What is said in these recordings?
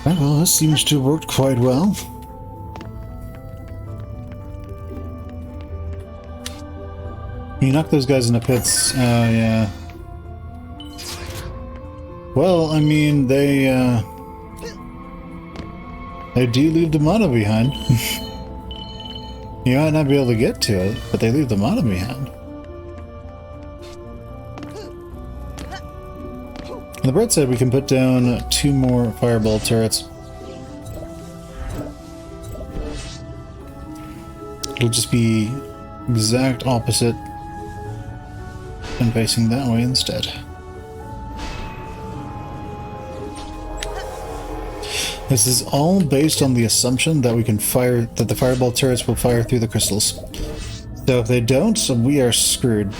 Well, this seems to have worked quite well. You knock those guys in the pits. Yeah. Well, I mean, they do leave the mana behind. You might not be able to get to it, but they leave the mana behind. On the bright side, we can put down 2 more fireball turrets. It'll just be exact opposite and facing that way instead. This is all based on the assumption that we can that the fireball turrets will fire through the crystals. So if they don't, we are screwed.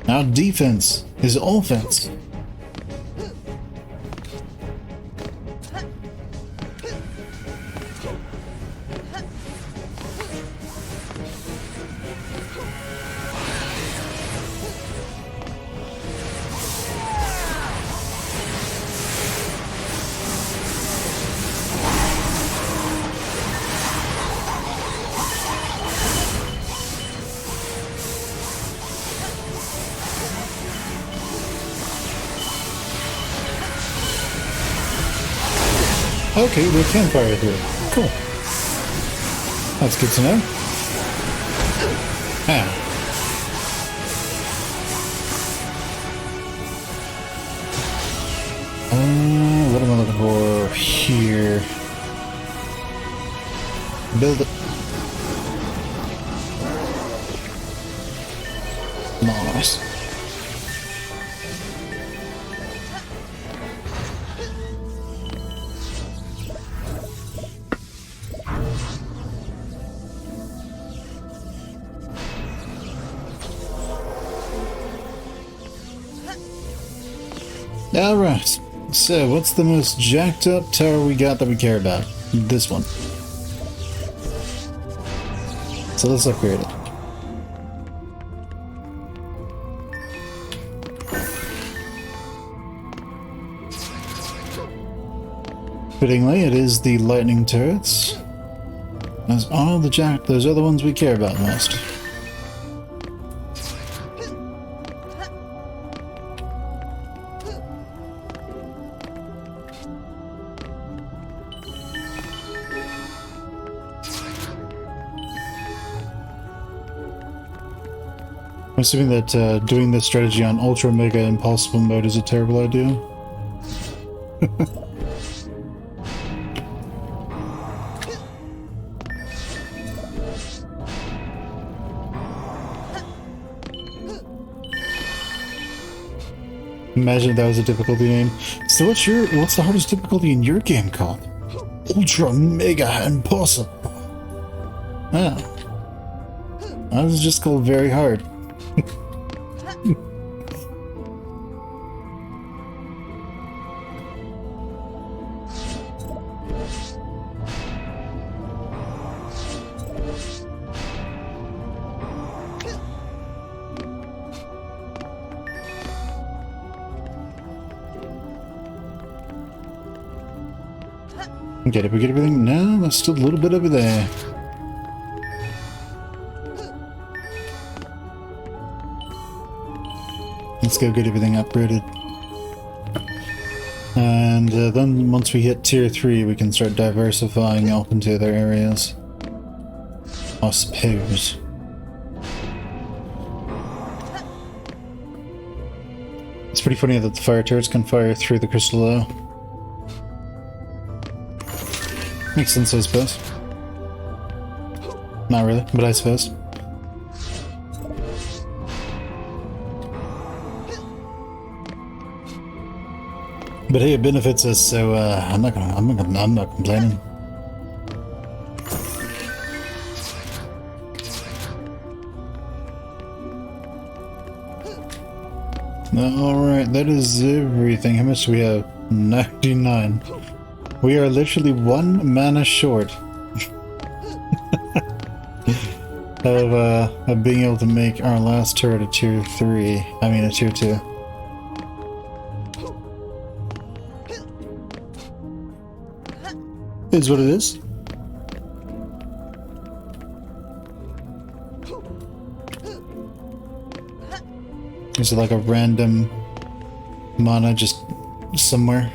Now defense is offense. Okay, they can fire through. Cool. That's good to know. Ah. What am I looking for here? Build it. Nice. Alright, so what's the most jacked up tower we got that we care about? This one. So let's upgrade it. Fittingly, it is the lightning turrets. Those are those are the ones we care about most. I'm assuming that doing this strategy on Ultra Mega Impossible mode is a terrible idea. Imagine if that was a difficulty name. So what's the hardest difficulty in your game called? Ultra Mega Impossible. Ah. That was just called very hard. Okay, did we get everything? No, there's still a little bit over there. Let's go get everything upgraded. And then once we hit tier 3, we can start diversifying off into other areas. I suppose. It's pretty funny that the fire turrets can fire through the crystal though. Makes sense, I suppose. Not really, but I suppose. But hey, it benefits us, so I'm not complaining. Alright, that is everything. How much do we have? 99. We are literally 1 mana short. of being able to make our last turret a tier 3. I mean a tier 2. Is what it is. Is it like a random mana just somewhere?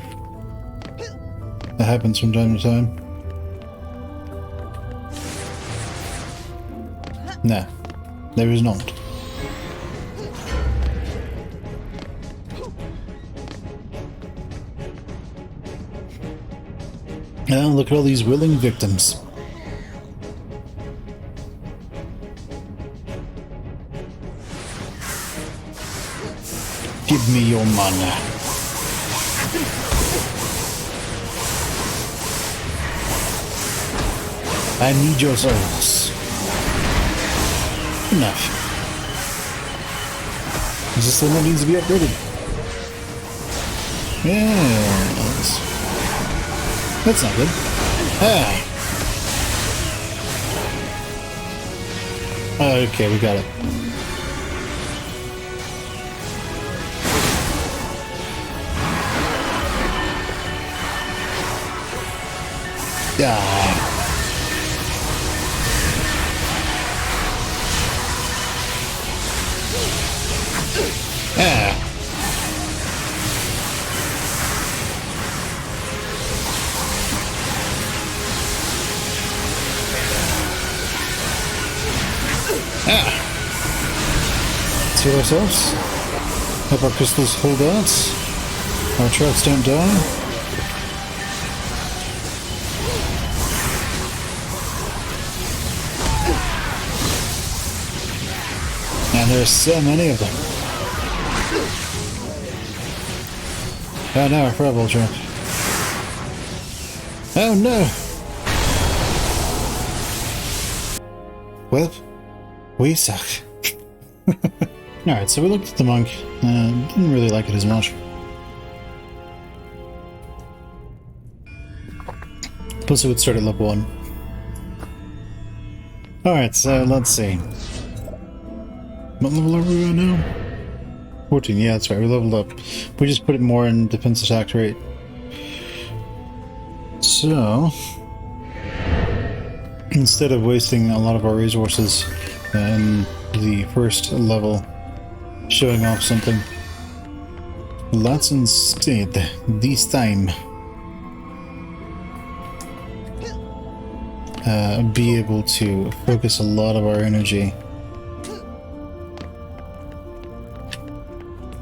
That happens from time to time. Nah, there is not. Oh, look at all these willing victims. Give me your mana. I need your souls. Enough. Is this the one that needs to be upgraded? Yes. That's not good. Ah. Okay, we got it. Ah. Ah. Ah. Let's heal ourselves. Hope our crystals hold out. Our traps don't die. And there's so many of them. Oh no, a fireball trap. Oh no! Well, we suck. Alright, so we looked at the monk. Didn't really like it as much. Plus it would start at level 1. Alright, so let's see. What level are we on now? 14, yeah, that's right, we leveled up. We just put it more in defense attack rate. So, instead of wasting a lot of our resources in the first level showing off something, let's instead, this time, be able to focus a lot of our energy.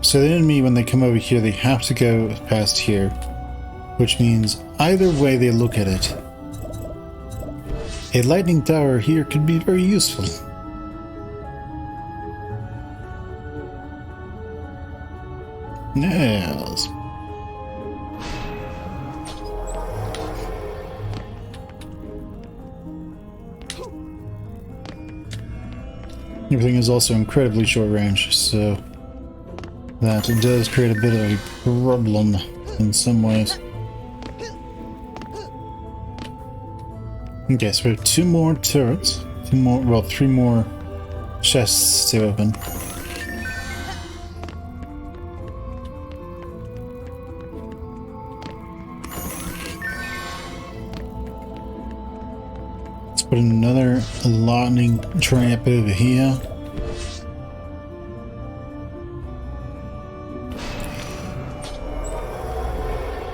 So the enemy, when they come over here, they have to go past here, which means either way they look at it, a lightning tower here could be very useful. Yes. Everything is also incredibly short range, so that does create a bit of a problem in some ways. Okay, so we have 2 more turrets. 2 more, well, 3 more chests to open. Let's put another lightning trap over here.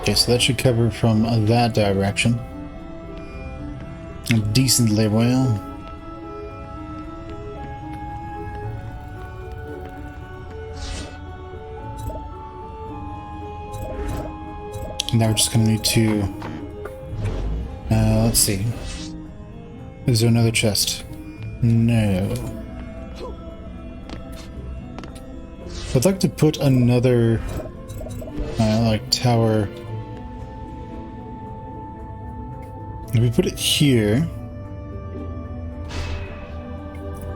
Okay, so that should cover from that direction. Decently well. Now we're just gonna need to... let's see. Is there another chest? No. I'd like to put another, like, tower... If we put it here,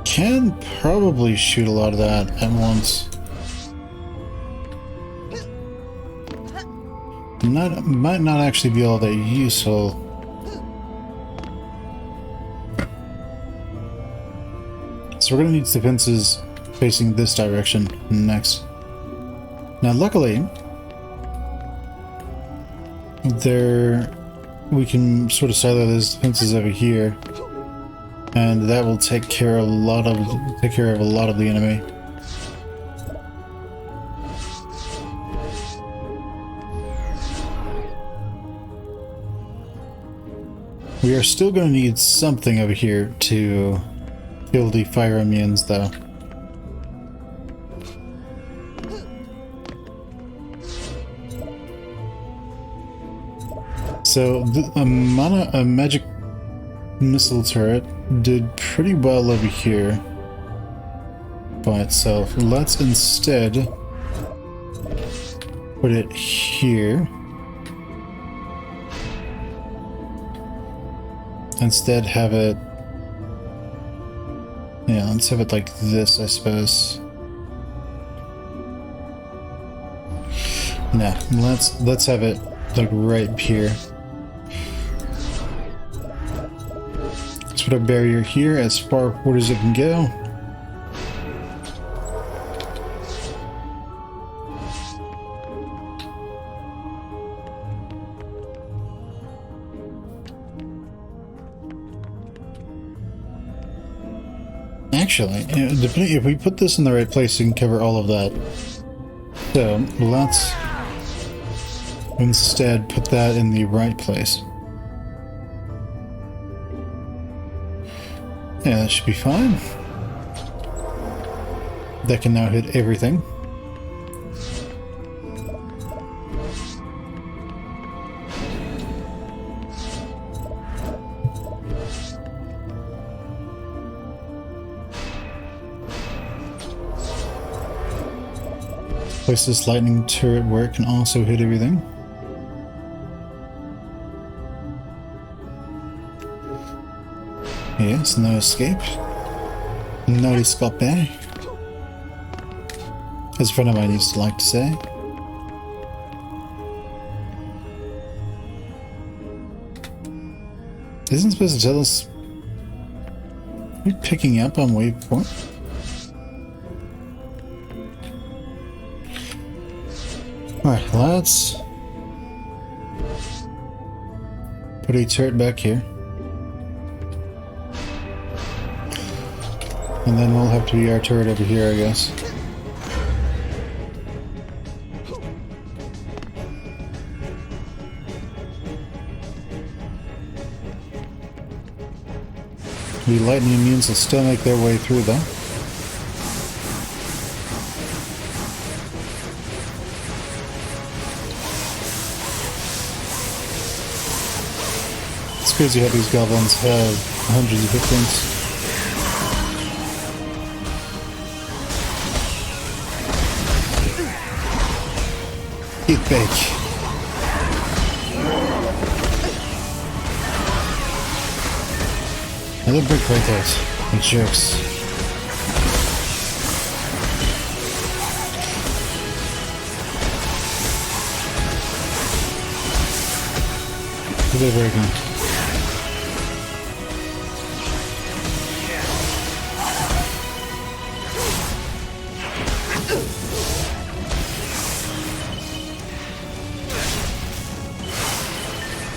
can probably shoot a lot of that at once. Might not actually be all that useful. so we're gonna need defenses facing this direction next. Now, luckily, we can sort of silo those defenses over here, and that will take care of a lot of the enemy. We are still going to need something over here to kill the fire immunes, though. So, a magic missile turret did pretty well over here by itself. Let's instead put it here. Instead have it... yeah, let's have it like this, I suppose. Nah, let's have it like right here. Let's put a barrier here as far forward as it can go. Actually, depending if we put this in the right place, we can cover all of that. So let's instead put that in the right place. Yeah, that should be fine. That can now hit everything. Place this lightning turret where it can also hit everything. Yes, no escape. No escape, as a friend of mine used to like to say. Isn't supposed to tell us... are we picking up on waypoint? Alright, let's put a turret back here. And then we'll have to be our turret over here, I guess. The lightning immunes will still make their way through, though. It's crazy how these goblins have hundreds of victims. Eat bake. Another brick right there. You jerks. They're breaking.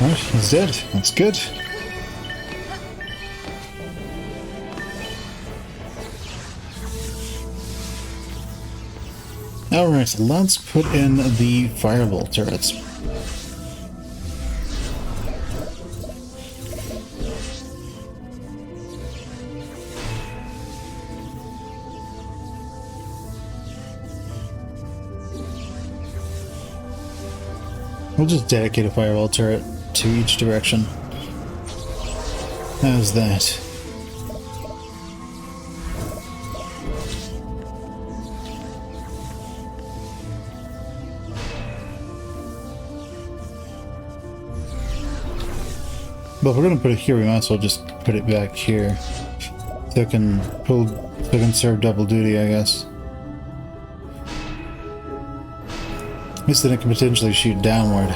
Alright, he's dead. That's good. Alright, let's put in the fireball turrets. We'll just dedicate a fireball turret to each direction. How's that? But if we're gonna put it here, we might as well just put it back here. So it can serve double duty, I guess. At least then it can potentially shoot downward.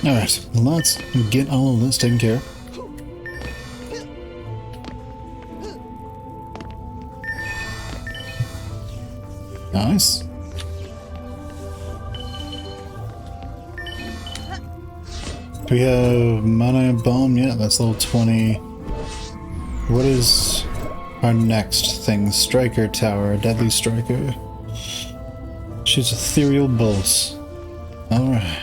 Alright, let's get all of this taken care of. Nice. Do we have mana bomb yet? That's level 20. What is our next thing? Striker tower, deadly striker. Shoots ethereal bolts. Alright.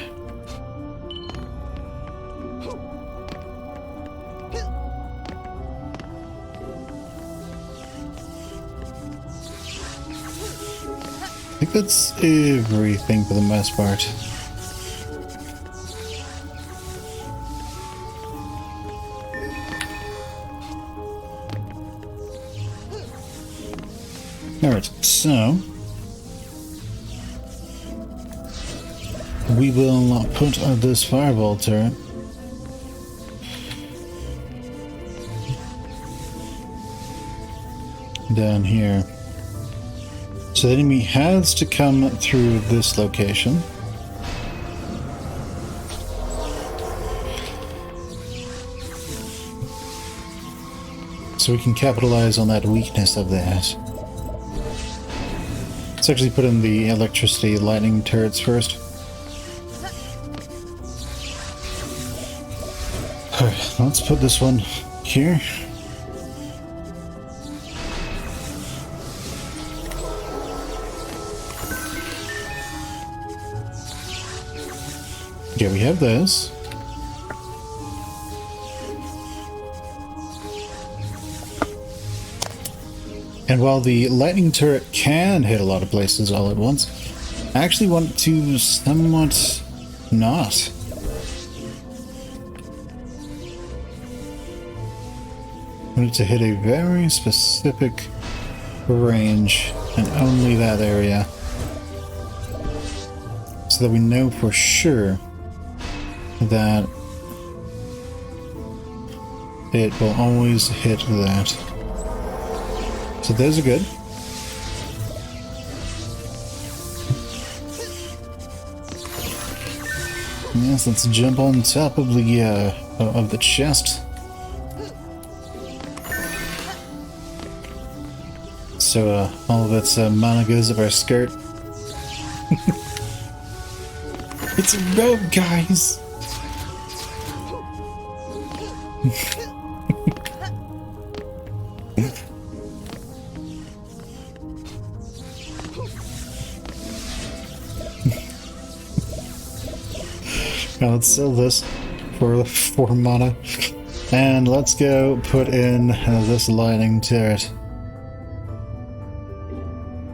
I think that's everything for the most part. Alright, so we will put this fireball turret down here. So the enemy has to come through this location. So we can capitalize on that weakness of theirs. Let's actually put in the electricity lightning turrets first. Alright, let's put this one here. Okay, we have this. And while the lightning turret can hit a lot of places all at once, I actually want to somewhat not. I want it to hit a very specific range and only that area, so that we know for sure that it will always hit that. So those are good. Yes, let's jump on top of the chest. So all of its mana goes up our skirt. It's a robe, guys! Now let's sell this for 4 mana. And let's go put in this lightning turret.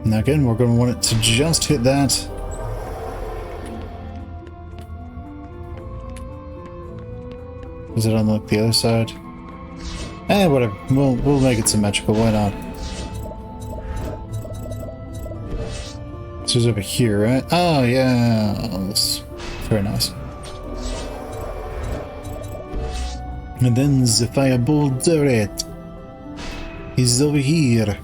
Now again, we're going to want it to just hit that. Is it on like the other side? Eh, whatever. We'll make it symmetrical. Why not? So it's over here, right? Oh yeah, that's very nice. And then the fireball turret is over here.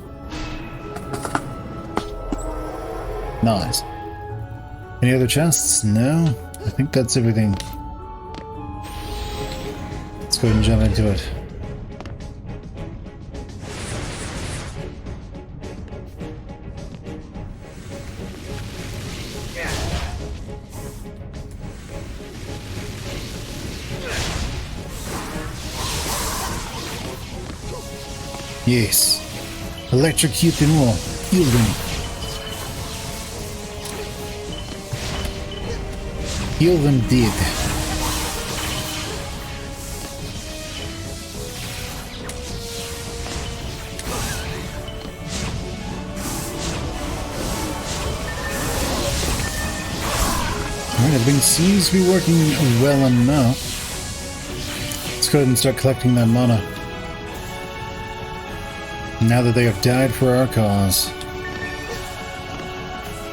Nice. Any other chests? No? I think that's everything. Let's go ahead and jump into it. Yes. Electrocute them all. Heal them. Heal them dead. Alright, everything seems to be working well enough. Let's go ahead and start collecting that mana. Now that they have died for our cause.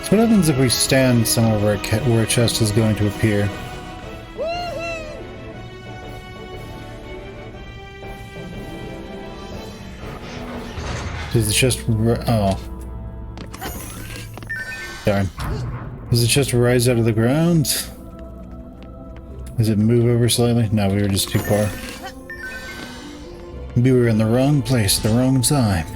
So what happens if we stand somewhere where a chest is going to appear? Does the chest... oh. Darn. Does it just rise out of the ground? Does it move over slightly? No, we were just too far. We were in the wrong place at the wrong time.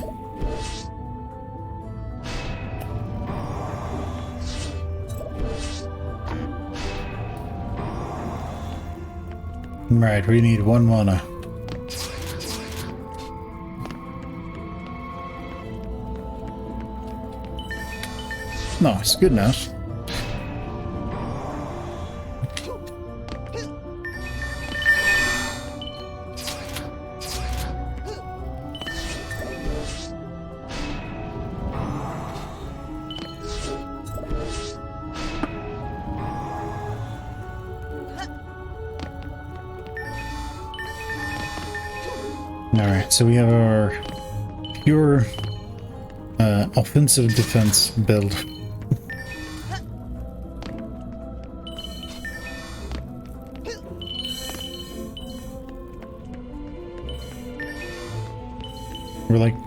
Right, we need 1 mana. Nice, good enough. Alright, so we have our pure offensive defense build.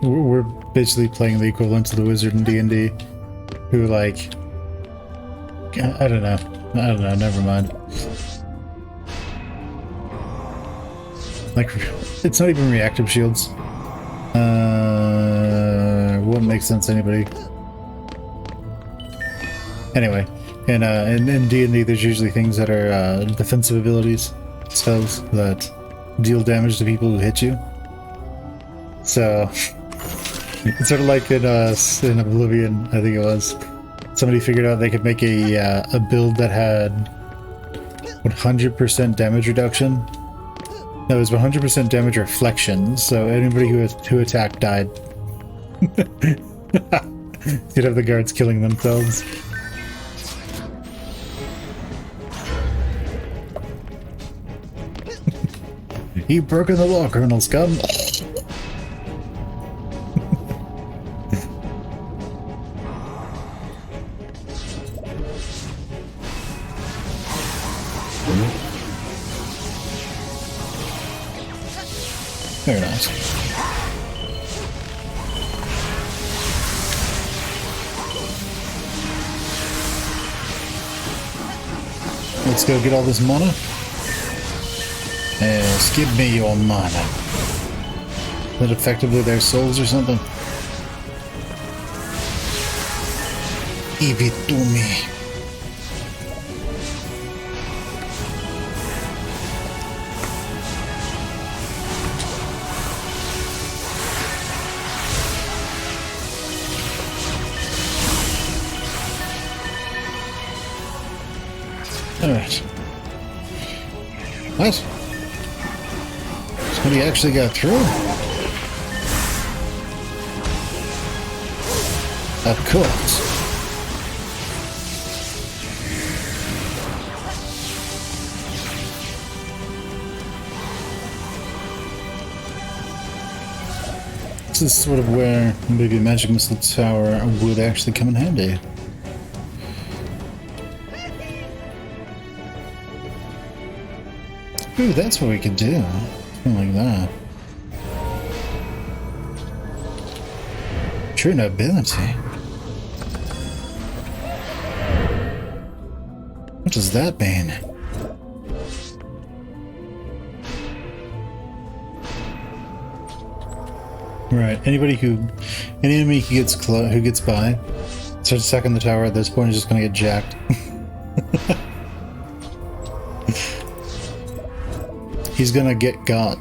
We're basically playing the equivalent to the wizard in D&D, who like, I don't know, never mind. Like, it's not even reactive shields. Wouldn't make sense to anybody. Anyway, in D&D there's usually things that are defensive abilities, spells that deal damage to people who hit you. So, it's sort of like in Oblivion, I think it was, somebody figured out they could make a build that had 100% damage reduction. No, it was 100% damage reflection, so anybody who attacked died. You'd have the guards killing themselves. You've broken the law, Colonel Scum! Very nice. Let's go get all this mana. Yes, give me your mana. Is that effectively their souls or something? Give it to me. Alright. What? Somebody actually got through? Of course. This is sort of where maybe a magic missile tower would actually come in handy. Ooh, that's what we could do. Something like that. True nobility. What does that mean? Right. Any enemy who gets by, starts attacking the tower at this point is just gonna get jacked. He's gonna get got.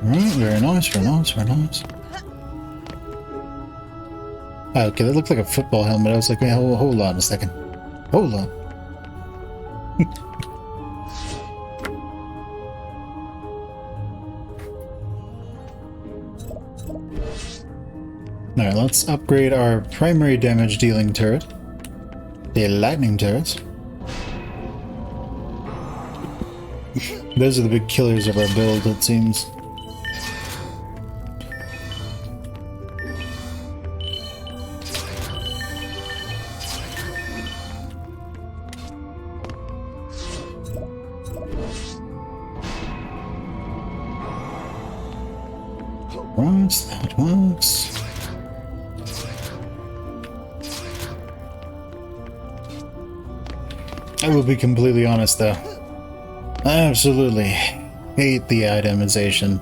Right, very nice, very nice, very nice. Okay, that looked like a football helmet. I was like, man, hold on a second. Hold on. Alright, let's upgrade our primary damage dealing turret. The lightning turrets. Those are the big killers of our build, it seems. Works, that works. I will be completely honest though. I absolutely hate the itemization.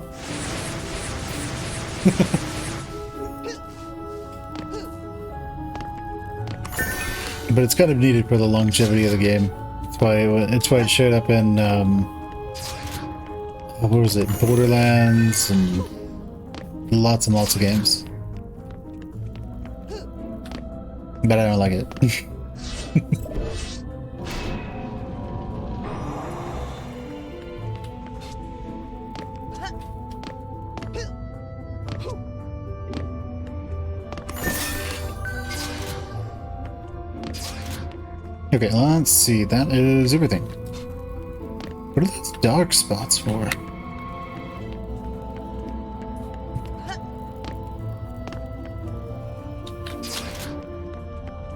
But it's kind of needed for the longevity of the game. It's why it showed up in what was it, Borderlands and lots and lots of games. But I don't like it. Okay, let's see. That is everything. What are those dark spots for?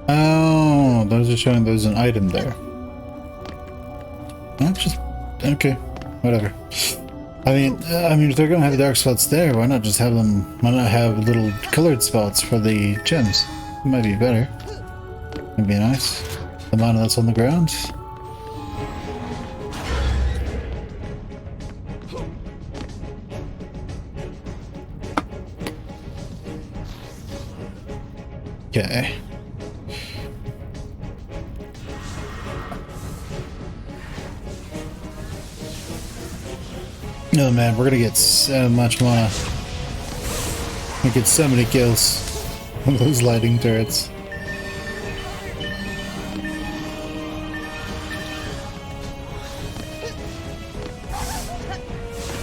Oh, those are showing there's an item there. That's just okay. Whatever. I mean, if they're gonna have dark spots there, why not just have them? Why not have little colored spots for the gems? It might be better. It'd be nice. The mana that's on the ground. Okay. Oh man, we're gonna get so much mana. We get so many kills on those lighting turrets.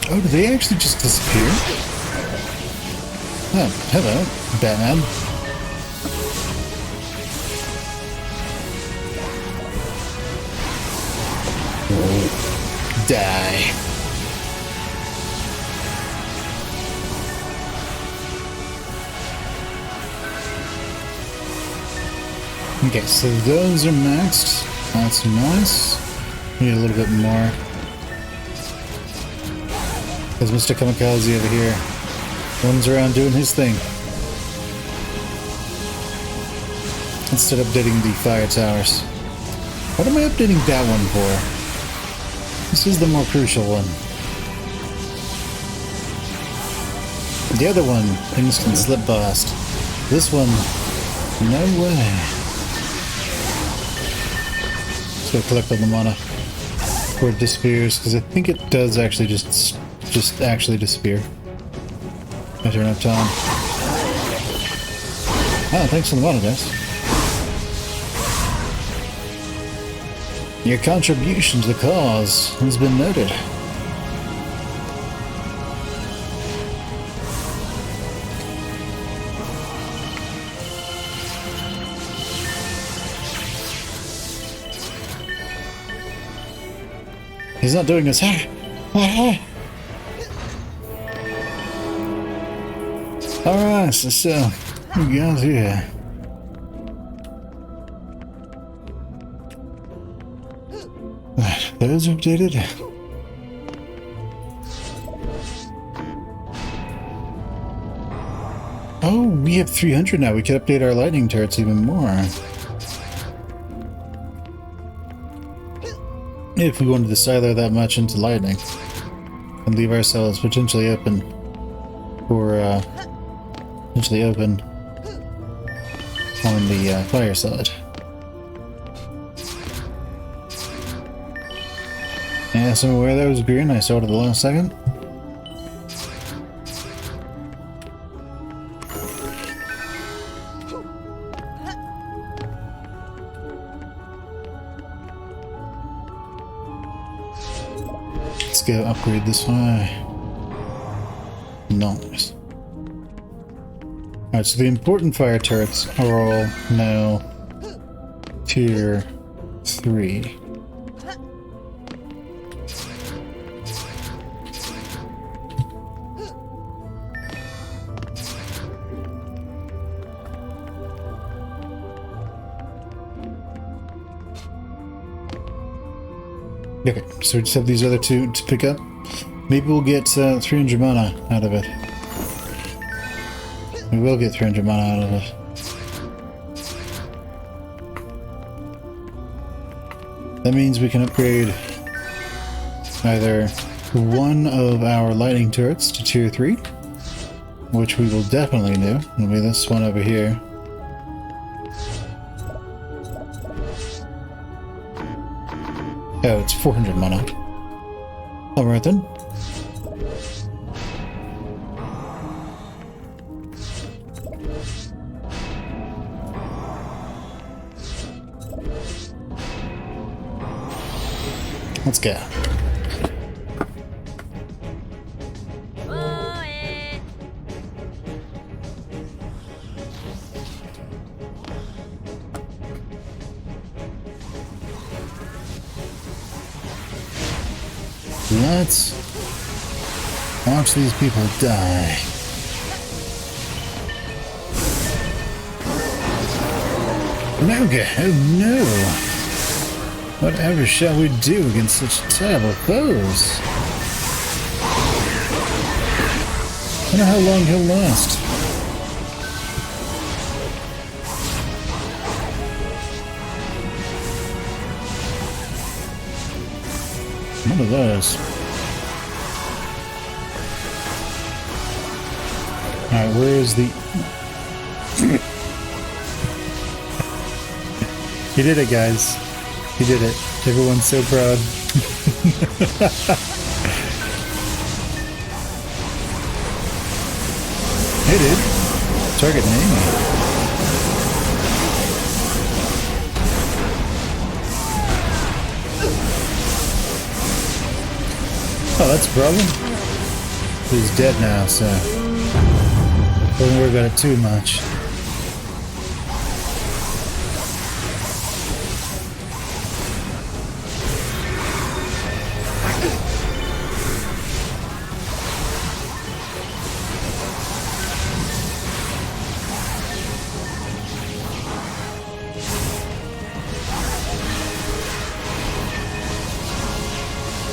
Oh, did they actually just disappear? Oh, hello, Batman. Die. Okay, so those are maxed. That's nice. We need a little bit more. There's Mr. Kamikaze over here. Runs around doing his thing. Instead of updating the fire towers. What am I updating that one for? This is the more crucial one. The other one, instant slip blast. This one, no way. Let's go collect all the mana before it disappears, because I think it does actually just actually disappear after enough time. Oh, thanks for the mana, guys. Your contribution to the cause has been noted. He's not doing his Alright, so what we got here? Those updated. Oh, we have 300 now. We could update our lightning turrets even more. If we wanted to silo that much into lightning and leave ourselves potentially open for potentially open on the fire side. Yeah, so where that was green, I saw it at the last second. Let's go upgrade this way. Nice. Alright, so the important fire turrets are all now tier 3. Okay, so we just have these other two to pick up. Maybe we'll get 300 mana out of it. We will get 300 mana out of it. That means we can upgrade either one of our lightning turrets to tier 3, which we will definitely do. It'll be this one over here. Oh, it's 400 mana. Alright then. Let's go. Let's watch these people die. Noga, oh no! Whatever shall we do against such terrible foes? I wonder how long he'll last. One of those. Alright, where is the... He did it, guys. He did it. Everyone's so proud. Hey, dude. Target name. Oh, that's a problem. He's dead now, so don't worry about it too much.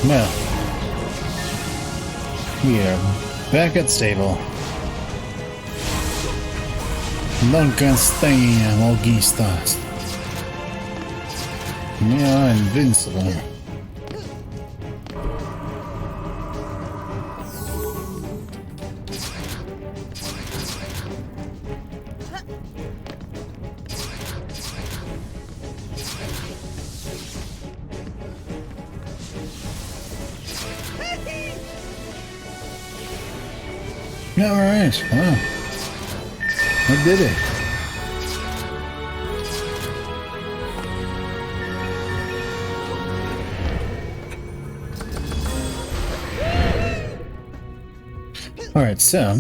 Well, we are back at stable. Nunca stand against us. We are invincible. Alright, wow. I did it. Alright, so...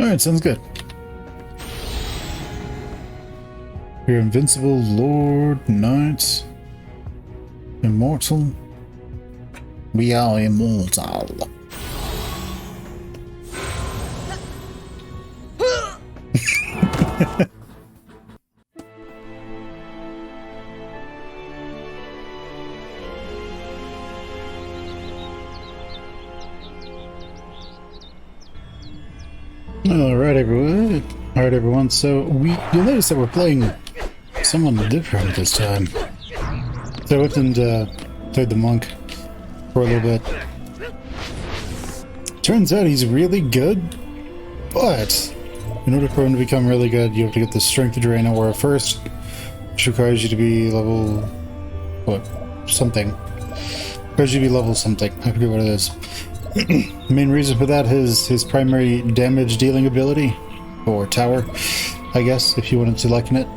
Alright, sounds good. You're invincible, Lord, Knight, Immortal. We are immortal. Alright everyone, so you'll notice that we're playing someone different this time. So I went and played the monk for a little bit. Turns out he's really good, but in order for him to become really good, you have to get the strength drain Aura first, which requires you to be level... what? Something. Requires you to be level something. I forget what it is. The main reason for that is his primary damage dealing ability, or tower, I guess, if you wanted to liken it,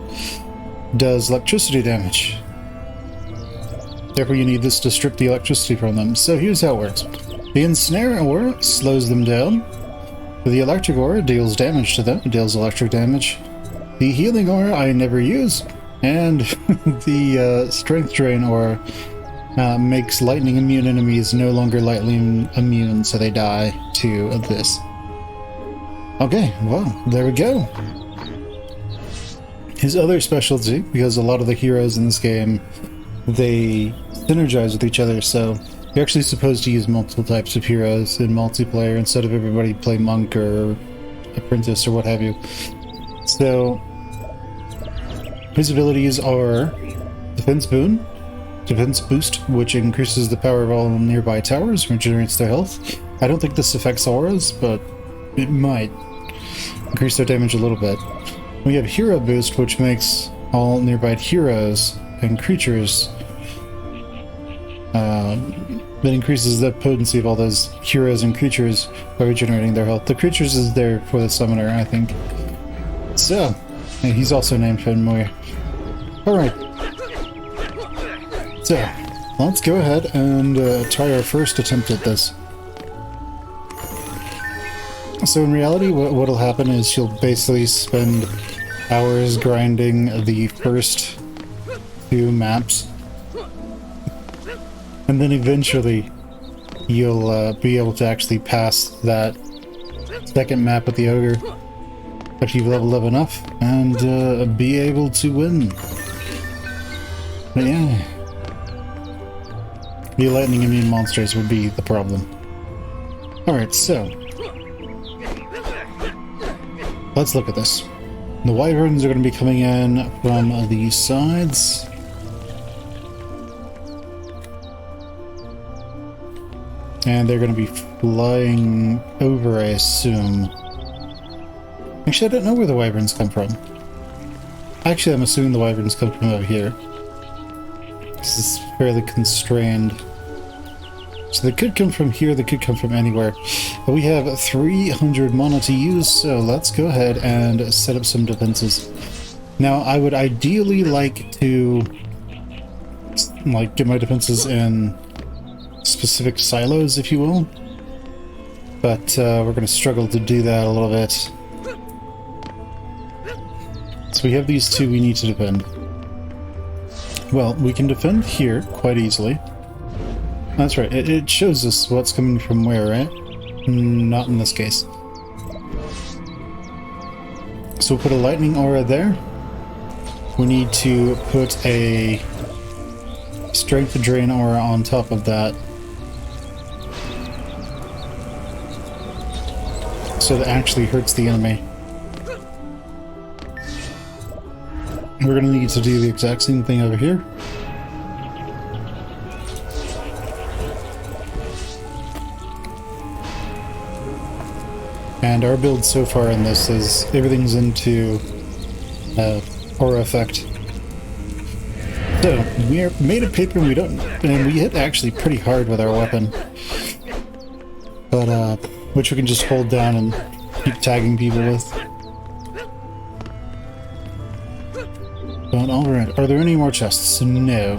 does electricity damage. Therefore, you need this to strip the electricity from them. So here's how it works. The ensnare aura slows them down. The electric aura deals damage to them. It deals electric damage. The healing aura I never use. And the strength drain aura makes lightning immune enemies no longer lightning immune, so they die to this. Okay, well, there we go. His other specialty, because a lot of the heroes in this game, they synergize with each other, so you're actually supposed to use multiple types of heroes in multiplayer instead of everybody play monk or apprentice or what have you. So his abilities are defense boon, defense boost, which increases the power of all nearby towers, regenerates their health. I don't think this affects auras, but it might increase their damage a little bit. We have hero boost, which makes all nearby heroes and creatures that increases the potency of all those heroes and creatures by regenerating their health. The creatures is there for the summoner, I think. So, and he's also named Muir. Alright. So, let's go ahead and try our first attempt at this. So in reality, what'll happen is you'll basically spend hours grinding the first 2 maps. And then eventually, you'll be able to actually pass that second map with the ogre if you've leveled up enough, and be able to win. But yeah, the lightning immune monsters would be the problem. Alright, so let's look at this. The wyverns are going to be coming in from the sides. And they're going to be flying over, I assume. Actually, I don't know where the wyverns come from. Actually, I'm assuming the wyverns come from over here. This is fairly constrained. So they could come from here, they could come from anywhere. But we have 300 mana to use, so let's go ahead and set up some defenses. Now, I would ideally like to get my defenses in specific silos, if you will. But we're going to struggle to do that a little bit. So we have these 2 we need to defend. Well, we can defend here quite easily. That's right, it shows us what's coming from where, right? Not in this case. So we'll put a lightning aura there. We need to put a strength drain aura on top of that. So that actually hurts the enemy. We're going to need to do the exact same thing over here. And our build so far in this is everything's into aura effect. So we are made of paper, and we hit actually pretty hard with our weapon, but which we can just hold down and keep tagging people with. But alright, are there any more chests? No.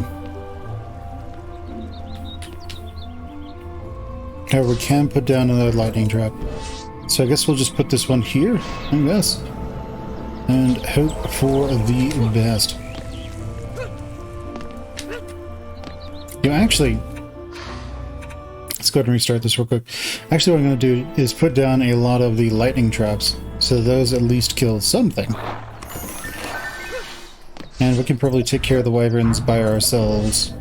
However, we can put down another lightning trap. So I guess we'll just put this one here, I guess, and hope for the best. You know, actually, let's go ahead and restart this real quick. Actually, what I'm going to do is put down a lot of the lightning traps, so those at least kill something. And we can probably take care of the wyverns by ourselves.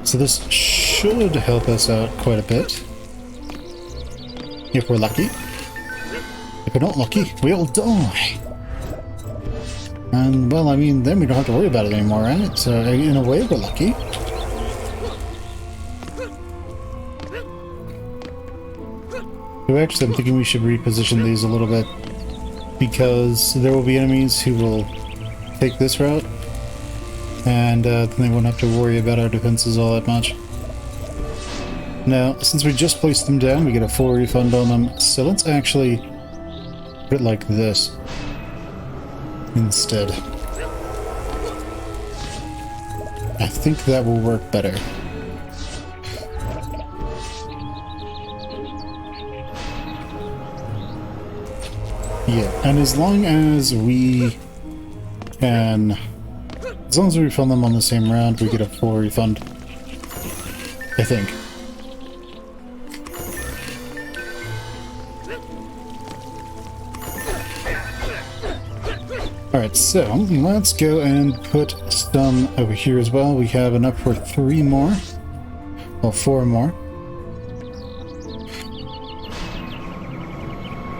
So this should help us out quite a bit. If we're lucky. If we're not lucky, we'll die. And, well, I mean, then we don't have to worry about it anymore, right? So, in a way, we're lucky. So actually, I'm thinking we should reposition these a little bit, because there will be enemies who will take this route, and then they won't have to worry about our defenses all that much. Now, since we just placed them down, we get a full refund on them, so let's actually put it like this instead. I think that will work better. Yeah, and as long as we can... As long as we refund them on the same round, we get a full refund. I think. Alright, so let's go and put some over here as well. We have enough for 3 more. Well, 4 more.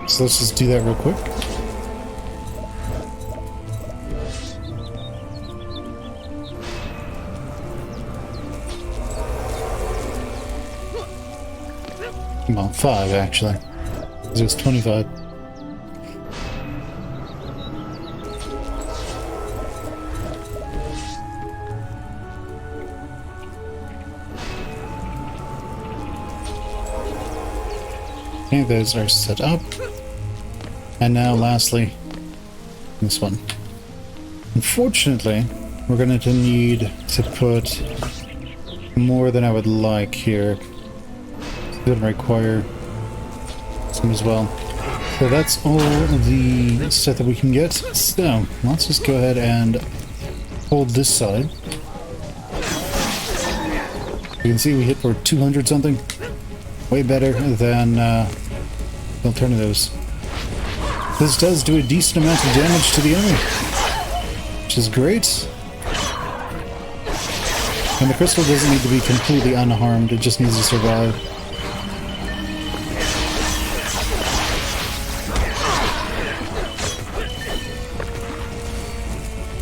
So let's just do that real quick. Well, 5 actually. It was 25. Okay, those are set up. And now, lastly, this one. Unfortunately, we're going to need to put more than I would like here. It's going to require some as well. So that's all the stuff that we can get. So, let's just go ahead and hold this side. You can see we hit for 200 something. Way better than alternatives. This does do a decent amount of damage to the enemy, which is great. And the crystal doesn't need to be completely unharmed, it just needs to survive.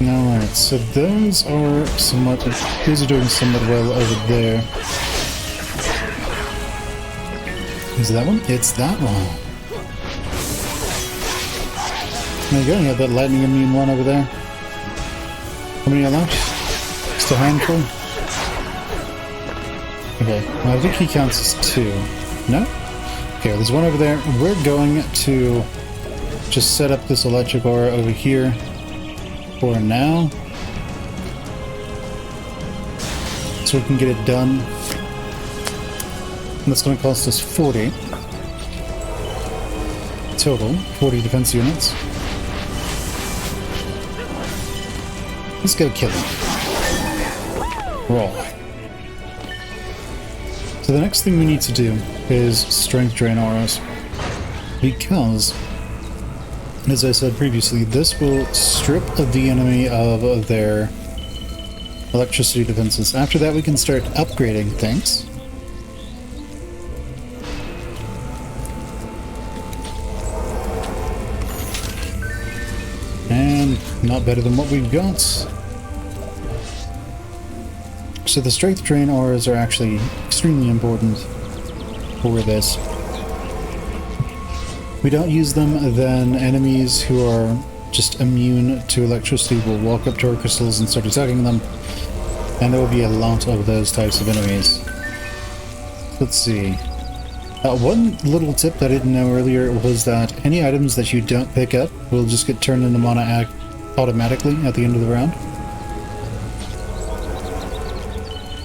Alright, so those are doing somewhat well over there. Is it that one? It's that one. There you go, you have that lightning immune one over there. How many are left? Just a handful? Okay, well, I think he counts as 2. No? Okay, there's one over there. We're going to just set up this electric aura over here for now. So we can get it done. That's going to cost us 40 total, 40 defense units. Let's go kill him. Roll. So the next thing we need to do is strength drain auras, because, as I said previously, this will strip the enemy of their electricity defenses. After that, we can start upgrading things. And not better than what we've got. So the strength drain auras are actually extremely important for this. We don't use them, then enemies who are just immune to electricity will walk up to our crystals and start attacking them. And there will be a lot of those types of enemies. Let's see. One little tip that I didn't know earlier was that any items that you don't pick up will just get turned into mana automatically at the end of the round.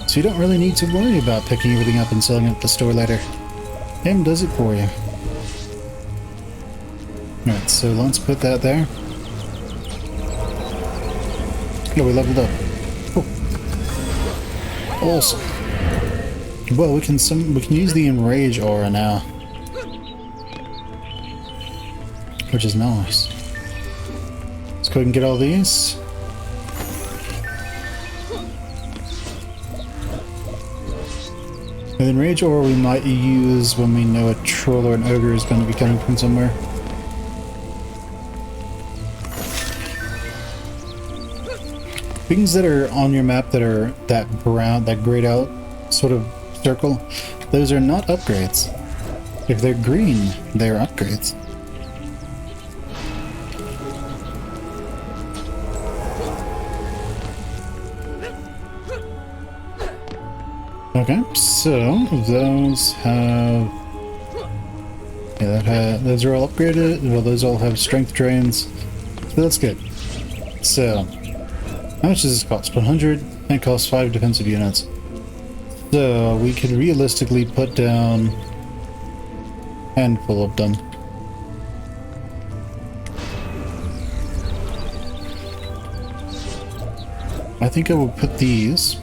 So you don't really need to worry about picking everything up and selling it at the store later. Him does it for you. Alright, so let's put that there. Yeah, we leveled up. Cool. Awesome. Well, we can use the enrage aura now, which is nice. Let's go ahead and get all these. And then enrage aura we might use when we know a troll or an ogre is going to be coming from somewhere. Things that are on your map that are that brown, that grayed out sort of circle, those are not upgrades. If they're green, they're upgrades. Okay, so those have... yeah, those are all upgraded. Well, those all have strength drains. So that's good. So, how much does this cost? 100? and costs 5 defensive units. So we could realistically put down a handful of them. I think I will put these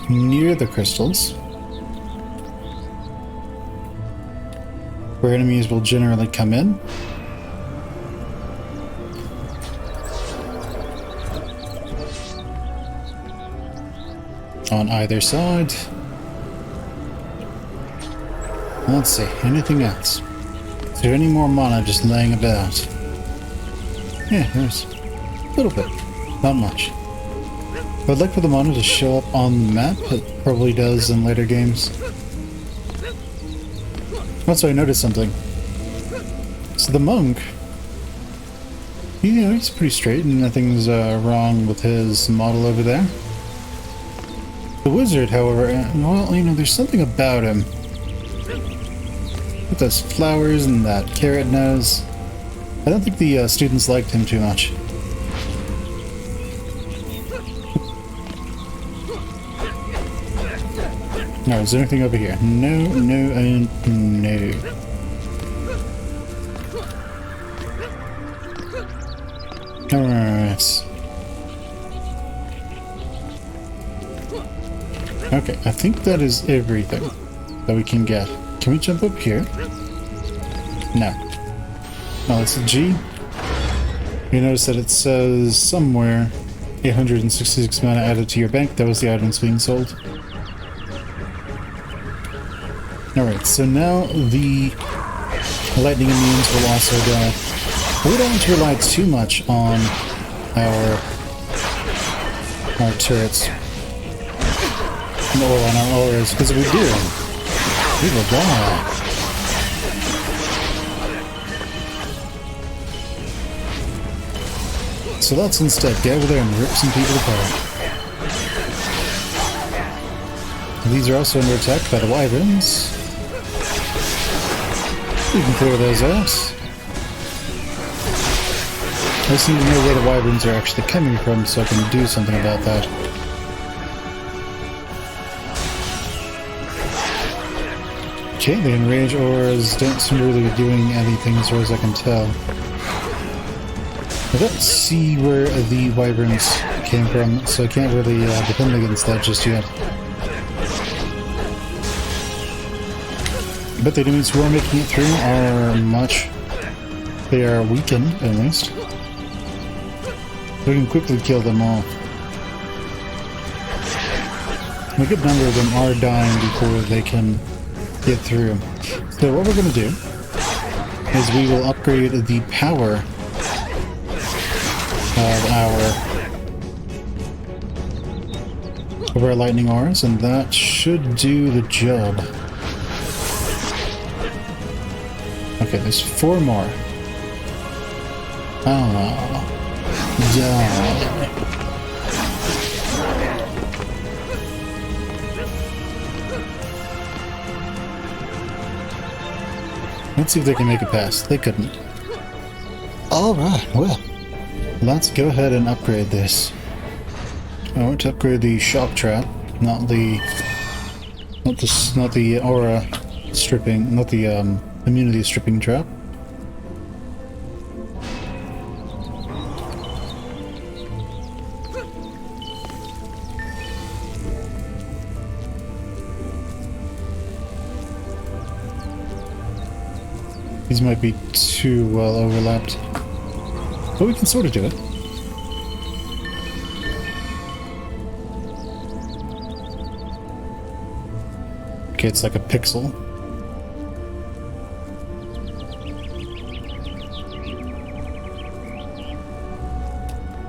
near the crystals, where enemies will generally come in. On either side. Let's see, anything else? Is there any more mana just laying about? Yeah, there's a little bit. Not much. I'd like for the mana to show up on the map. It probably does in later games. Also, I noticed something. So the monk, you know, he's pretty straight and nothing's wrong with his model over there. The wizard, however, well, you know, there's something about him. With those flowers and that carrot nose. I don't think the students liked him too much. No, is there anything over here? No, no, and no. Alright. Okay, I think that is everything that we can get. Can we jump up here? No. No, it's a G. You notice that it says somewhere 866 mana added to your bank. That was the items being sold. Alright, so now the lightning immunes will also go. We don't want to rely too much on our turrets. Or on our auras, because if we do, we will die. So let's instead get over there and rip some people apart. These are also under attack by the wyverns. We can clear those out. I just need to know where the wyverns are actually coming from so I can do something about that. Okay, the enrage auras don't seem to really be doing anything as far as I can tell. I don't see where the wyverns came from, so I can't really defend against that just yet. But the enemies who are making it through are much... they are weakened, at least. We can quickly kill them all. A good number of them are dying before they can get through. So what we're going to do is we will upgrade the power of our lightning auras, and that should do the job. Okay, there's 4 more. Ah, die. Let's see if they can make it past. They couldn't. Alright, well, let's go ahead and upgrade this. I want to upgrade the shock trap, not the aura stripping, not the immunity stripping trap. These might be too well overlapped, but we can sort of do it. Okay, it's like a pixel.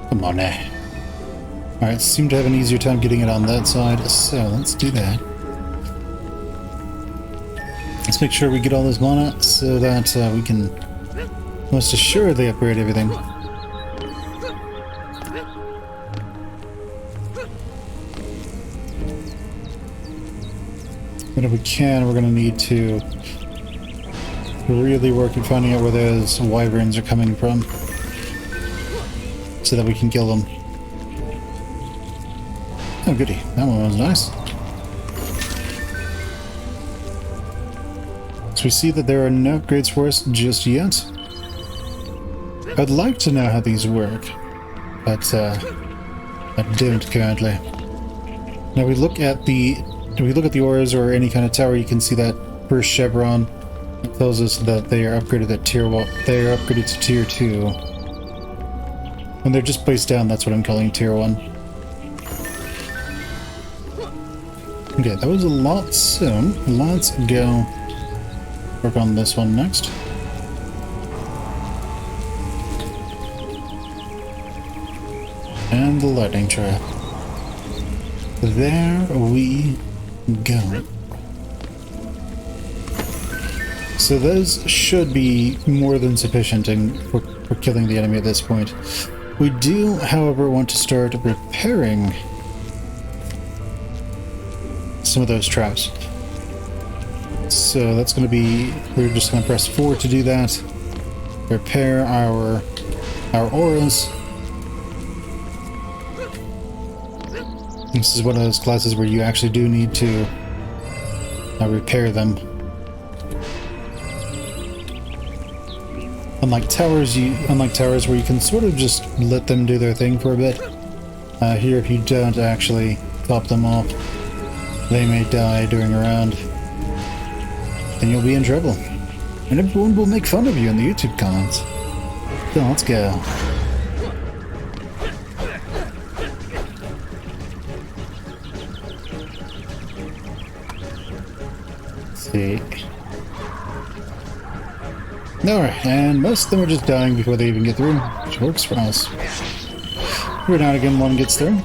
Come on now. Alright, seem to have an easier time getting it on that side, so let's do that. Let's make sure we get all this mana so that we can most assuredly upgrade everything. But if we can, we're going to need to really work at finding out where those wyverns are coming from. so that we can kill them. Oh, goody. That one was nice. So we see that there are no upgrades for us just yet. I'd like to know how these work, but I don't currently. Now we look at the ores or any kind of tower, you can see that first chevron. It tells us that they are upgraded at tier 1. They are upgraded to tier 2. When they're just placed down, that's what I'm calling tier 1. Okay, that was a lot, so let's go work on this one next. And the lightning trap. There we go. So those should be more than sufficient for killing the enemy at this point. We do, however, want to start repairing some of those traps. So that's going to be, we're just going to press 4 to do that. Repair our auras. This is one of those classes where you actually do need to repair them. Unlike towers where you can sort of just let them do their thing for a bit. Here, if you don't actually top them off, they may die during a round. Then you'll be in trouble. And everyone will make fun of you in the YouTube comments. So let's go. Let's see. Alright, and most of them are just dying before they even get through, which works for us. Every now and again one gets through.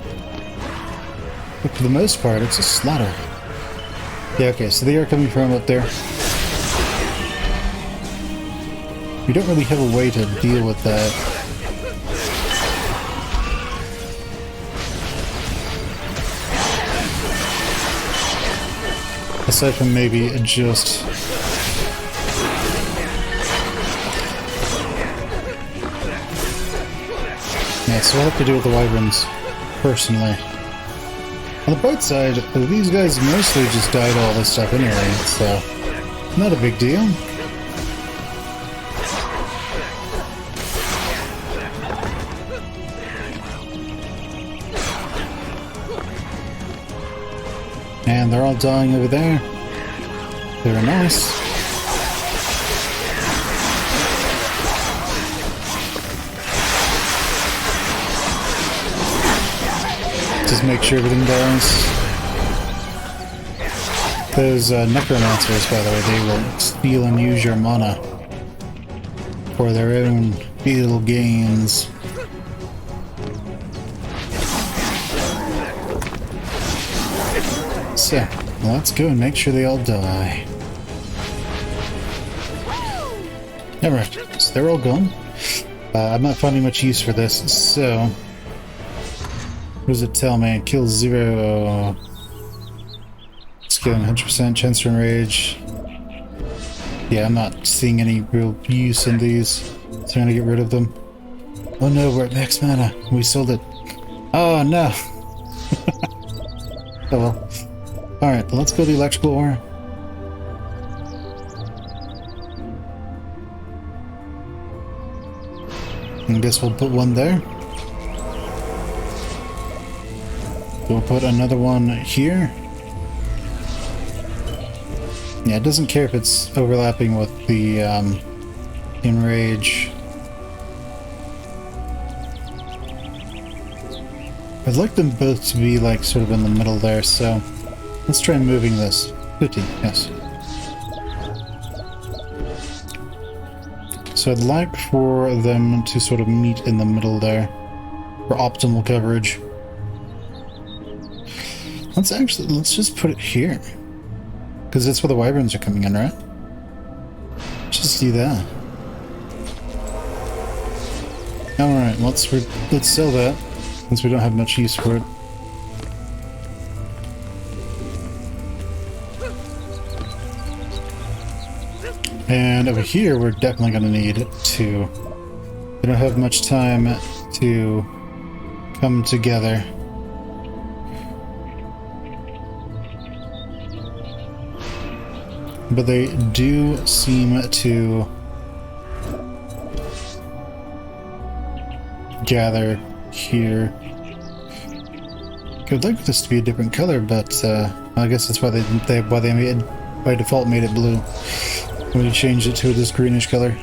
But for the most part, it's a slaughter. Yeah, okay, so they are coming from up there. We don't really have a way to deal with that. Aside from maybe just... Yeah, so we'll have to deal with the wyverns personally. On the bright side, these guys mostly just died all this stuff anyway, so not a big deal. And they're all dying over there. Very nice. Just make sure everything dies. Those necromancers, by the way, they will steal and use your mana for their own evil gains. So, let's go and make sure they all die. Alright, so they're all gone. I'm not finding much use for this, so... What does it tell me? Kill 0. Scaling 100%, chance to enrage. Yeah, I'm not seeing any real use in these. So I'm gonna get rid of them. Oh no, we're at max mana. We sold it. Oh no! Oh well. Alright, let's go to the electrical ore. I guess we'll put one there. We'll put another one here. Yeah, it doesn't care if it's overlapping with the enrage. I'd like them both to be like sort of in the middle there, so let's try moving this. 50, yes. So I'd like for them to sort of meet in the middle there for optimal coverage. Let's just put it here. Because that's where the wyverns are coming in, right? Just do that. Alright, let's sell that, since we don't have much use for it. And over here, we're definitely going to need 2. We don't have much time to come together. But they do seem to gather here. I'd like this to be a different color, but I guess that's why they by default made it blue. When you changed it to this greenish color.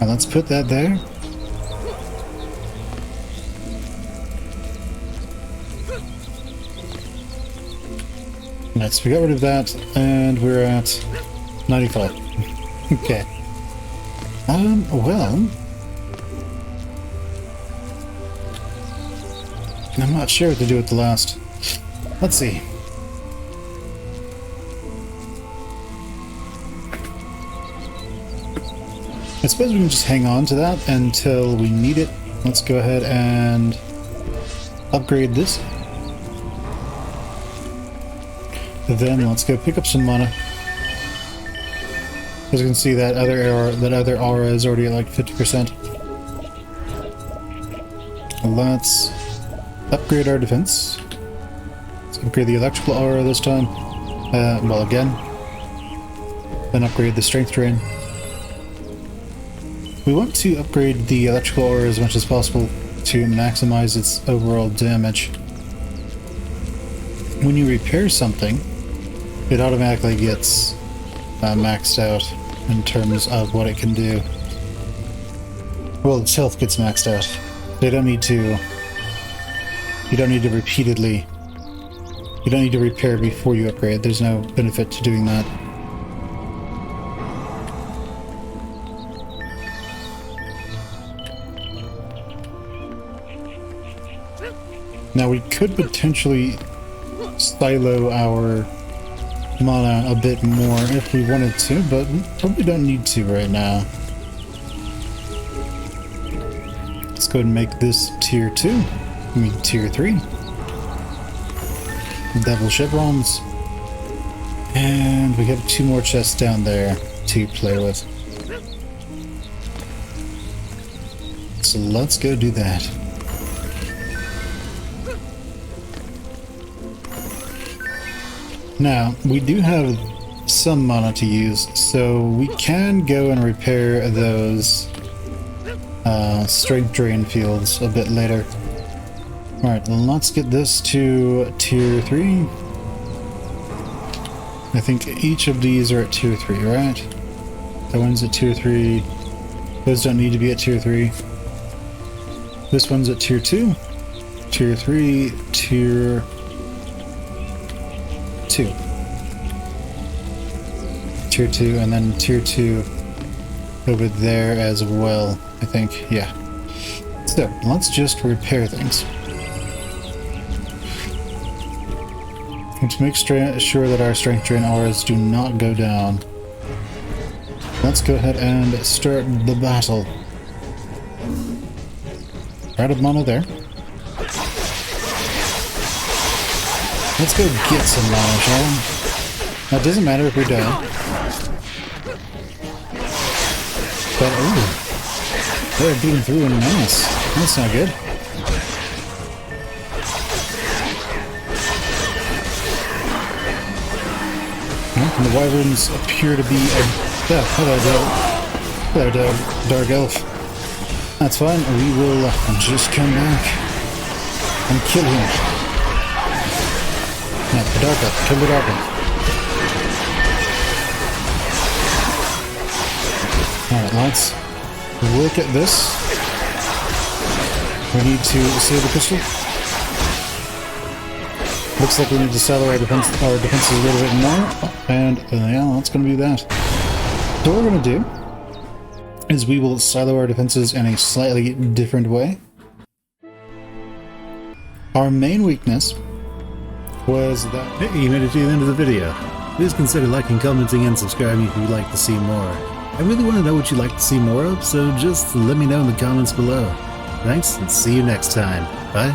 Now let's put that there. Right, so we got rid of that, and we're at 95. Okay. Well, I'm not sure what to do with the last. Let's see. I suppose we can just hang on to that until we need it. Let's go ahead and upgrade this. Then let's go pick up some mana. As you can see, that other aura is already at like 50%. Let's upgrade our defense. Let's upgrade the electrical aura this time. Well, again. Then upgrade the strength drain. We want to upgrade the electrical aura as much as possible to maximize its overall damage. When you repair something, it automatically gets maxed out in terms of what it can do. Well, its health gets maxed out. You don't need to repeatedly... You don't need to repair before you upgrade. There's no benefit to doing that. Now we could potentially silo our mana a bit more if we wanted to, but we probably don't need to right now. Let's go ahead and make this tier 2. I mean tier 3. Devil chevrons. And we have 2 more chests down there to play with. So let's go do that. Now, we do have some mana to use, so we can go and repair those strength drain fields a bit later. Alright, let's get this to tier 3. I think each of these are at tier 3, right? That one's at tier 3. Those don't need to be at tier 3. This one's at tier 2. Tier 3, tier 2. Tier 2, and then tier 2 over there as well, I think. Yeah. So, let's just repair things. And to make sure that our strength drain auras do not go down, let's go ahead and start the battle. Out of mana there. Let's go get some mana, shall we? Now, it doesn't matter if we die. But, ooh, they're beating through in mass. That's not good. Well, the wyverns appear to be a... Oh, hello, Dark Elf. That's fine, we will just come back and kill him. No, the Dark Elf, kill the Dark Elf. Alright, let's look at this. We need to save the pistol. Looks like we need to silo our defenses a little bit more. And yeah, that's going to be that. So what we're going to do is we will silo our defenses in a slightly different way. Our main weakness was that... Hey, you made it to the end of the video. Please consider liking, commenting, and subscribing if you'd like to see more. I really want to know what you'd like to see more of, so just let me know in the comments below. Thanks, and see you next time. Bye.